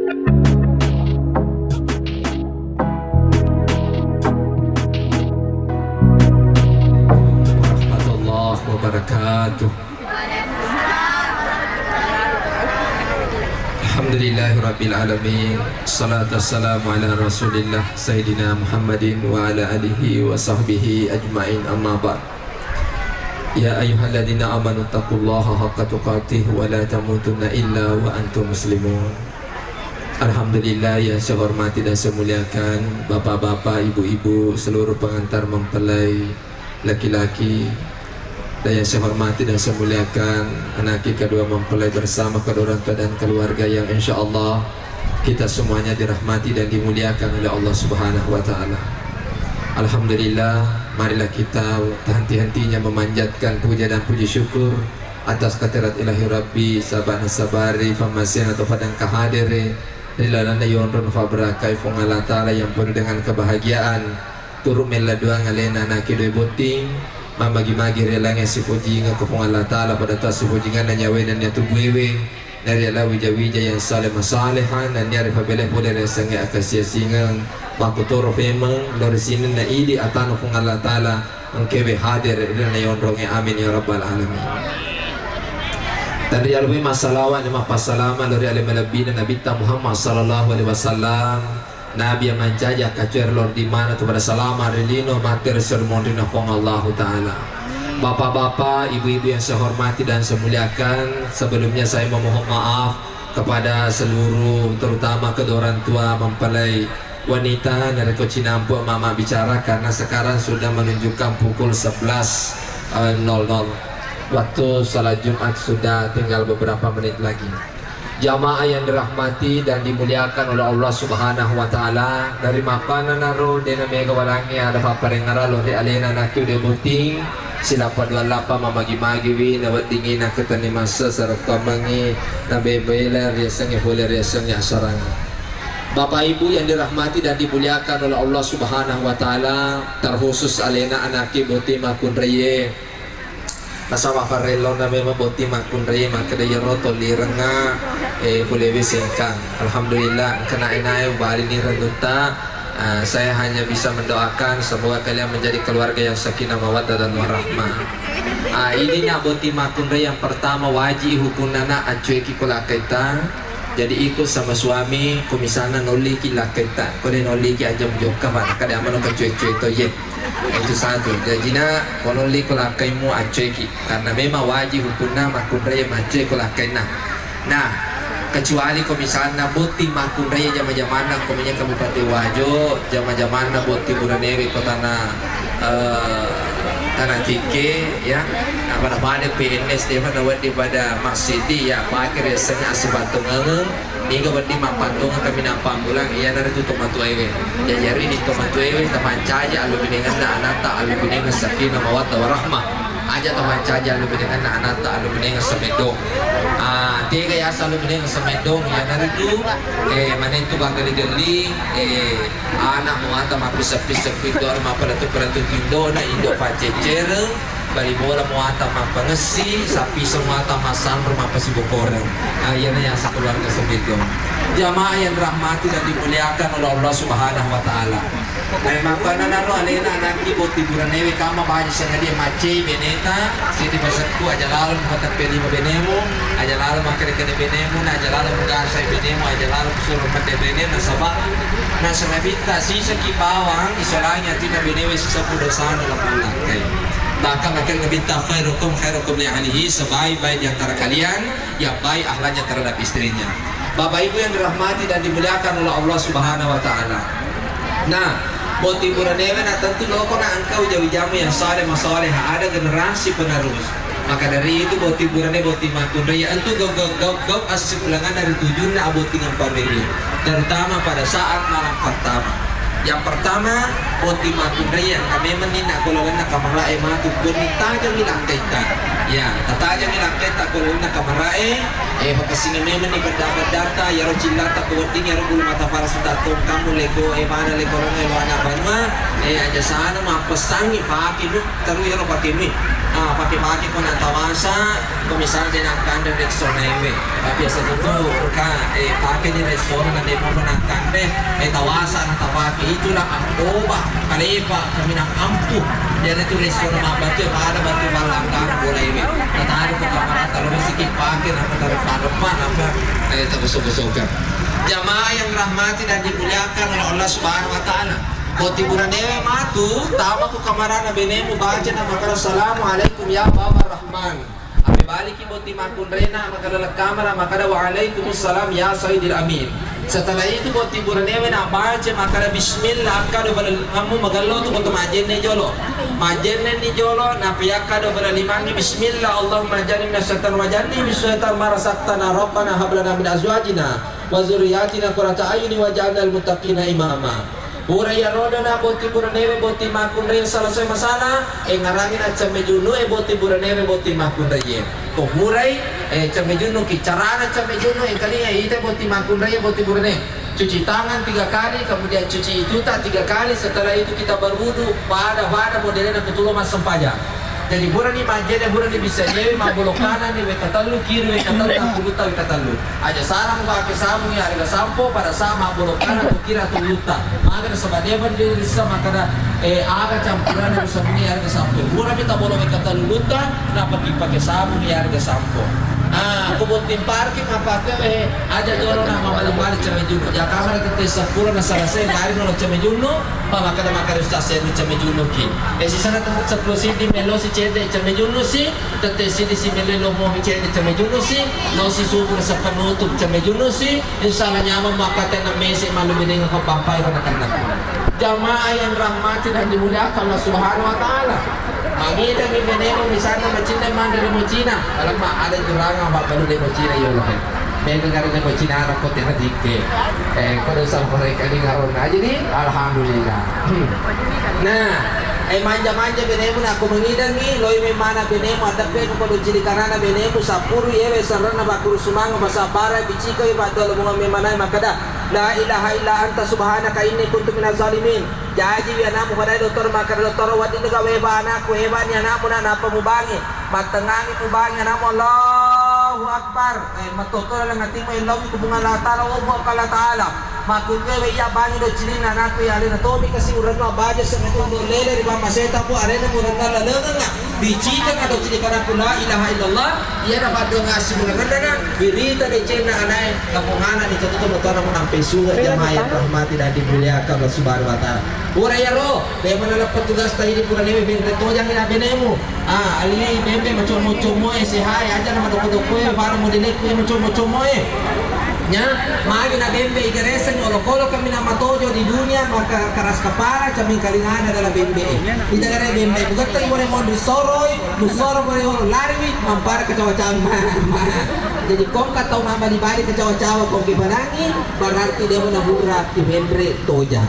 warahmatullahi wabarakatuh. Alhamdulillahirabbil alamin. Salatu wassalamu ala Rasulillah Sayyidina Muhammadin wa ala alihi wa sahbihi ajmain, amma ba'd. Ya ayyuhalladzina amanu taqullaha haqqa tuqatih wa la tamutunna illa wa antum muslimun. Alhamdulillah, yang saya hormati dan saya muliakan bapak-bapak, ibu-ibu, seluruh pengantar mempelai laki-laki, dan yang saya hormati dan saya muliakan anak kedua mempelai bersama kedua orang tua dan keluarga yang insya Allah kita semuanya dirahmati dan dimuliakan oleh Allah Subhanahu wa Ta'ala. Alhamdulillah, marilah kita henti-hentinya memanjatkan puja dan puji syukur atas kehadirat ilahi Rabbi sabana sabari famasian atau fadang kahadere dilalana yonron fabrakai fung Allah Ta'ala yang penuh dengan kebahagiaan turun meladua ngalena nakidoi boting magi-magi relangnya si fujinga ke fung Allah Ta'ala pada tas si fujinga na nyawe dan nyatu buewe dari ala wija-wija yang saleh masalehan dan nyari pabeleh boleh resangnya akasia singang makutoro femang lori sini na idi atano fung Allah Ta'ala angkewe hadir na yonrongnya, amin ya rabbal alamin. Dari alwi masalawan ma pasalama lori alim nabi Nabi Muhammad sallallahu alaihi wasallam, Nabi yang menjajah kacuer lor di mana tu pada salama relino mater sermon dina fong Allah Ta'ala. Bapak-bapak, ibu-ibu yang saya hormati dan saya muliakan, sebelumnya saya memohon maaf kepada seluruh terutama kedua orang tua mempelai wanita dari Kocinampu mama bicara karena sekarang sudah menunjukkan pukul 11.00. Waktu salat Jumat sudah tinggal beberapa menit lagi. Jamaah yang dirahmati dan dimuliakan oleh Allah Subhanahu wa Ta'ala, dari makanan naro dena mega walangi ada paparengara lo di alena naku de buting sila padwalapa mamagi-magi wi nawat dingin aku tani masa serta mangi na bebela riasanya boleh riasanya sarang. Bapak Ibu yang dirahmati dan dimuliakan oleh Allah Subhanahu wa Ta'ala, terkhusus alena anaki buti makun reye Masawa farelo na memang boti makun rey maka daya roto lirenga kulewe sengkang. Alhamdulillah kena inai bali ni renduta. Saya hanya bisa mendoakan semoga kalian menjadi keluarga yang sakinah mawaddah dan warahmah. Ini nak boti makun rey yang pertama wajib hukunana acueki kula kaita. Jadi ikut sama suami kumisana noli ki lakaita. Kole noli ki ajam joka mana kada amano kacuek-cuek to ye. Itu satu. Jadi nak konoli kolakaimu aceki karena memang wajib hukumna makunraya mace kolakaina. Nah, kecuali kalau misalnya boti makunraya zaman-zaman komenya Kabupaten Wajo, zaman-zaman boti Buraneri kota tanah tike ya. Pada pada PNS dia pada di pada masjid ya pakai resenya asibatung Niga berdi mapatung kami nampak pulang ia dari tu tomatu ewe. Ya jari di tomatu ewe teman caja alu binengan na anata alu binengan sakinah mawaddah warahmah. Aja teman caja alu binengan na anata alu binengan semedong. Tiga ya alu binengan semedong ya dari tu mana itu bagali-gali anak muata mapisa-pisa itu arma pada tu tindo na indo pacecer bali bola muata mapangesi sapi semuata masam rumah pasibukoran. Ayana yang sekeluarga sebegitu. Jamaah yang dirahmati dan dimuliakan oleh Allah Subhanahu wa Ta'ala. Memang kana naro alena anaki boti buranewe kama banyak sengadia mace beneta siti pasatku aja lalu kota peli benemu aja lalu makere-kere benemu na aja lalu mugasa benemu aja lalu suruh mate benemu sabab na semabita sisa ki bawang isolanya tina benewe sisa pudosana la pulang kai. Bahkan akan meminta khairukum li ahlihi, sebaik-baik di antara kalian yang baik akhlaknya terhadap istrinya. Bapak Ibu yang dirahmati dan dimuliakan oleh Allah Subhanahu wa Ta'ala. Nah, boti buranewe na tentu loko na engkau jawi-jamu yang saleh masaleh ada generasi penerus. Maka dari itu boti burane boti makun raya itu gau asik ulangan dari tujuannya aboti dengan family, terutama pada saat malam pertama. Yang pertama boti makun raya kami menina golongan nak kamarae matu kunita jangan langkaita. Ya, tata jangan langkaita golongan kamarae makasih memang ni benda-benda ya rojilata kuwating ya bulu mata para sudatung kamu lego mana lego orang wana banua aja sana mapesangi paki lu taru ya pakai ni pakai ko na tawasa komisar din ang kanda reksyon na iwe biasa dito pakai di reksyon na demo ko ng kanda tawasa na tawaki itu lang ang oba kalipa kami ng ampu yan itu reksyon na mabantu para bantu malang kanda bola iwe natalo ko kamaran kalau sikit pakai na patarupan apa tabusog-busogan jamaah yang rahmati dan dimuliakan oleh Allah Subhanahu wa taala. Boti buranewe matu tama ko kamarana benemu baca na makara assalamualaikum ya baba rahman ape baliki boti makunrena makara kamera makara wa alaikumussalam ya sayyidil amin. Setelah itu boti buranewe na baca makara bismillah akado bal amu magallo to ko majenne jolo na piyakado bal limangi bismillah allahumma jannibna syaitan wa jannib syaitan marasaqtana rabbana hab lana min azwajina wa dzurriyyatina qurrata ayuni waj'alna lil muttaqina imama. Buray roda na boti buranewe boti makunre selesai masalah ngarangin aja mejuno boti buranewe boti makunre ko buray camejuno ki carana camejuno kali ite boti makunre boti burane cuci tangan 3 kali kemudian cuci itu 3 kali setelah itu kita berwudu pada modelnya ketulo mas sempaja. Jadi burani majene burani bisa nyewe mabolo kanan ni katalu kiri katalu taputa katalu aja sarang pakai samu ya harga sampo pada sama mabolo kanan kira atau luta maka sebabnya berdiri sama kada aga campuran bisa punya harga sampo burani kita bolo katalu luta dapat dipakai samu ya harga sampo. Aku buat tim parking apa aja dorong nama balik cemejuno. Ya kamera kita sepura na selesai hari nolo cemejuno, maka harus tasir cemejuno ki. Si sana tempat sepuluh di melo si cede cemejuno si, tete si di melo mau cede cemejuno si, no si subur sepenutup cemejuno si, insyaallah nyaman maka tenang mesi malu bideng ke pampai pada kandang. Jamaah yang rahmati dan dimuliakan Allah Subhanahu wa taala. Mangida mi benemo misalnya macina mandiri mocina alam ada jurang apa baru de mocina yo loh bega gara de mocina ara ko tena dikke kalau sampai kali ngaron aja nih alhamdulillah. Nah manja-manja benemu na aku mengidang ni loy me mana benemu adape ko do jili kanana benemu sapuru yewe sarana bakuru sumang basa para bicika yo badal mo me mana makada la ilaha illa anta subhanaka inni kuntu minaz zalimin. Jadi ya namu pada dokter makar dokter wadi nega weba anakku hebatnya namu na apa mubangi matengangi mubangi namu Allahu Akbar matoto lang ating mo ilaw ko bunga la taala o mo kala taala makunge we ya bangi do cilina anakku ya alena tomi kasi urat ma baja sa metundo lele di mama seta po arena mo nang lalengan nga bicika ka do cilikana la ilaha illallah iya dapat do ngasi mo nang birita de cena anay kapunganan ni tututo mo tara mo nang pesuga jamaah yang rahmati dan dimuliakan Allah Subhanahu wa taala. Ura ya ro, dia menolak petugas tadi di pura lewe binte to yang ina benemu. Ali bembe macomo-como si hai aja nama doko-doko ya para modelku yang macomo-como nya magi na bembe igeresen olo-kolo kami nama tojo di dunia maka keras kepala kami kalingan adalah bembe. Ida gara bembe bukan tadi boleh mau disoroi, musoro boleh lari mampar ke cawa-cawa. Jadi kong katau nama di balik ke cawa-cawa kong dibanangi berarti dia menabura di bembe toja.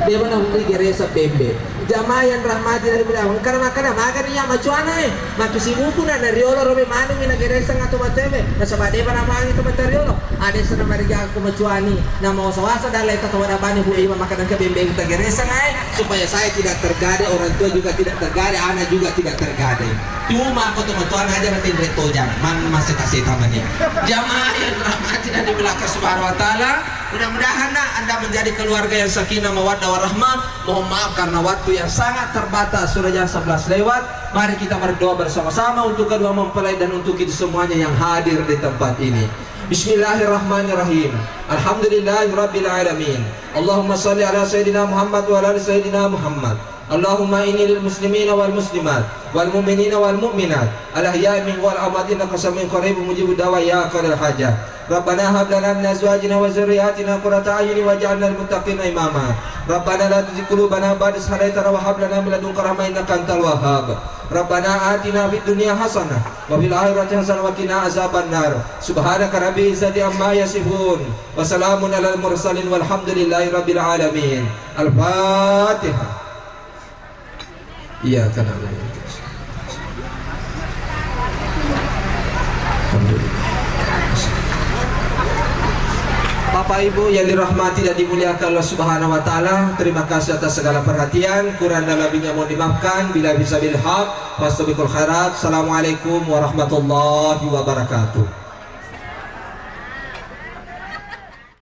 Dia menabura geresa bembe. Jamaah yang rahmati dari beliau karena makan iya macuana maka si buku na nariolo robe manung ina geresa ngato matebe na sabade pa namang ito materiolo ada sa namariga ko macuani na mau sawasa dalay tatawa na bani bu ima makanan ka bembe kita geresa ngai supaya saya tidak tergade orang tua juga tidak tergade anak juga tidak tergade cuma aku tuh macuan aja nanti reto jam man masih kasih tamannya jamaah yang rahmati dan dimuliakan Subhanahu wa taala. Mudah-mudahan Anda menjadi keluarga yang sakinah mawaddah warahmah. Mohon maaf karena waktu yang sangat terbatas, sudah jam 11 lewat. Mari kita berdoa bersama-sama untuk kedua mempelai dan untuk kita semuanya yang hadir di tempat ini. Bismillahirrahmanirrahim. Alhamdulillahirabbil alamin. Allahumma shalli ala sayyidina Muhammad wa ala ali sayyidina Muhammad. Allahumma inni lil muslimina wal muslimat wal mu'minina wal mu'minat al ahya'i min wal amwatina qasamin qarib mujibu dawa ya qadar hajah. Rabbana hab lana min azwajina wa dzurriyyatina qurrata a'yun waj'alna lil muttaqina imama. Rabbana la tuzigh qulubana ba'da idh hadaytana wa hab lana min ladunka rahmatan innaka antal wahhab. Rabbana atina fid dunya hasanah wa fil akhirati hasanah wa qina azabannar. Subhanaka rabbil izzati amma yasifun wa salamun alal mursalin walhamdulillahi rabbil alamin. Al-Fatihah. Iya kan Alhamdulillah. Bapak Ibu yang dirahmati dan dimuliakan Allah Subhanahu wa taala, terima kasih atas segala perhatian. Kurang dan lebihnya mohon dimaafkan. Bila bisa bil haq, wastabiqul khairat. Assalamualaikum warahmatullahi wabarakatuh.